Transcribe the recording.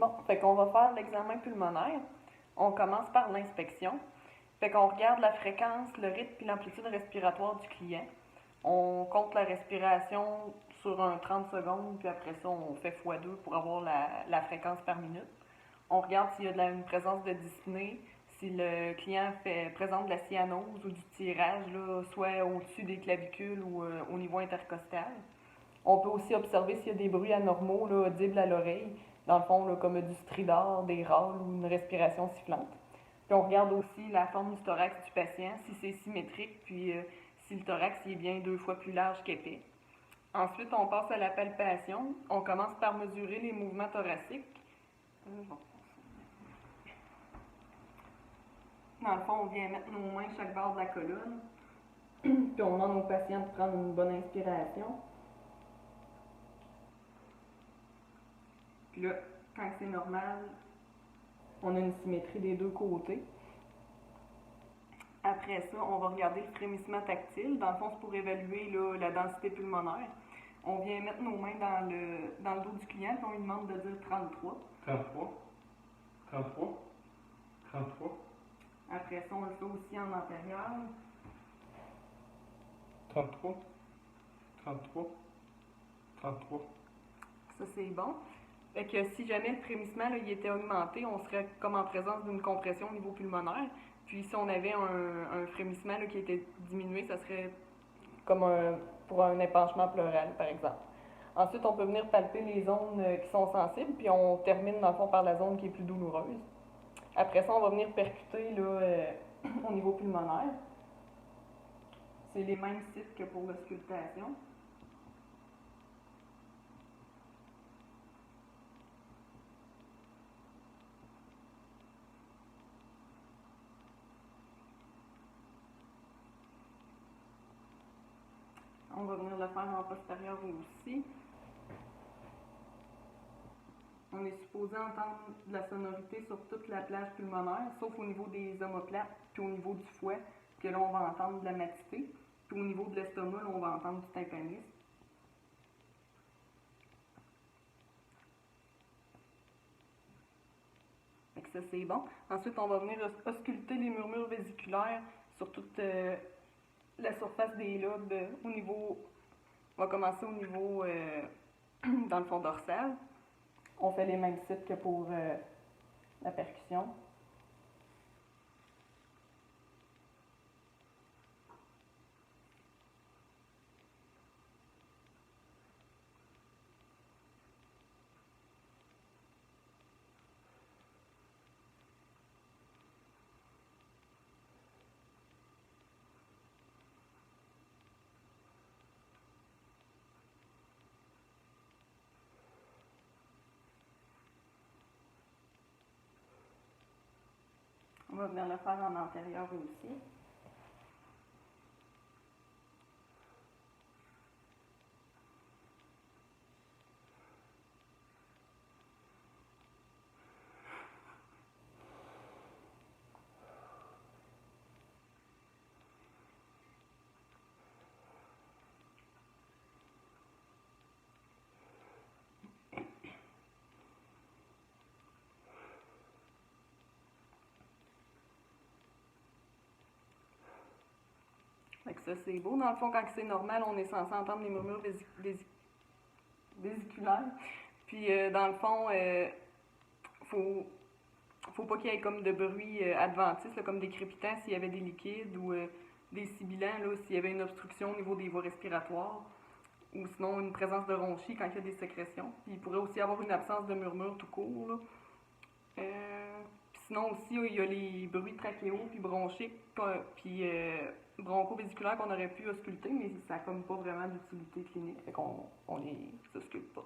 Bon, fait qu'on va faire l'examen pulmonaire. On commence par l'inspection. Fait qu'on regarde la fréquence, le rythme et l'amplitude respiratoire du client. On compte la respiration sur un 30 secondes, puis après ça, on fait x2 pour avoir la fréquence par minute. On regarde s'il y a une présence de dyspnée, si le client présente de la cyanose ou du tirage, là, soit au-dessus des clavicules ou au niveau intercostal. On peut aussi observer s'il y a des bruits anormaux là, audibles à l'oreille, dans le fond, là, comme du stridor, des râles ou une respiration sifflante. Puis on regarde aussi la forme du thorax du patient, si c'est symétrique, puis si le thorax est bien 2 fois plus large qu'épais. Ensuite, on passe à la palpation. On commence par mesurer les mouvements thoraciques. Dans le fond, on vient mettre nos mains chaque bord de la colonne, puis on demande au patient de prendre une bonne inspiration. Puis là, quand c'est normal, on a une symétrie des deux côtés. Après ça, on va regarder le frémissement tactile. Dans le fond, c'est pour évaluer là, la densité pulmonaire. On vient mettre nos mains dans le dos du client, puis on lui demande de dire 33. 33, 33, 33, Après ça, on le fait aussi en antérieur. 33, 33, 33. Ça, c'est bon. Fait que si jamais le frémissement là, il était augmenté, on serait comme en présence d'une compression au niveau pulmonaire. Puis si on avait un frémissement là, qui était diminué, ça serait comme pour un épanchement pleural, par exemple. Ensuite, on peut venir palper les zones qui sont sensibles, puis on termine dans le fond par la zone qui est plus douloureuse. Après ça, on va venir percuter là, au niveau pulmonaire. C'est les mêmes sites que pour l'auscultation. On va venir le faire en postérieur aussi. On est supposé entendre de la sonorité sur toute la plage pulmonaire, sauf au niveau des omoplates, puis au niveau du fouet, que là, on va entendre de la matité. Puis au niveau de l'estomac, là, on va entendre du tympanisme. Fait que ça, c'est bon. Ensuite, on va venir ausculter les murmures vésiculaires sur toute la surface des lobes au niveau... On va commencer au niveau, dans le fond dorsal. On fait les mêmes sites que pour la percussion. On va venir le faire en antérieur aussi. Fait que ça, c'est beau. Dans le fond, quand c'est normal, on est censé entendre les murmures vésiculaires. Puis, dans le fond, faut pas qu'il y ait comme de bruit adventiste, là, comme des crépitants s'il y avait des liquides ou des sibilants s'il y avait une obstruction au niveau des voies respiratoires ou sinon une présence de ronchis quand il y a des sécrétions. Puis il pourrait aussi avoir une absence de murmure tout court. Là. Sinon aussi, il y a les bruits trachéaux puis bronchiques puis broncho-vésiculaires qu'on aurait pu ausculter, mais ça n'a comme pas vraiment d'utilité clinique, fait qu'on les ausculte pas.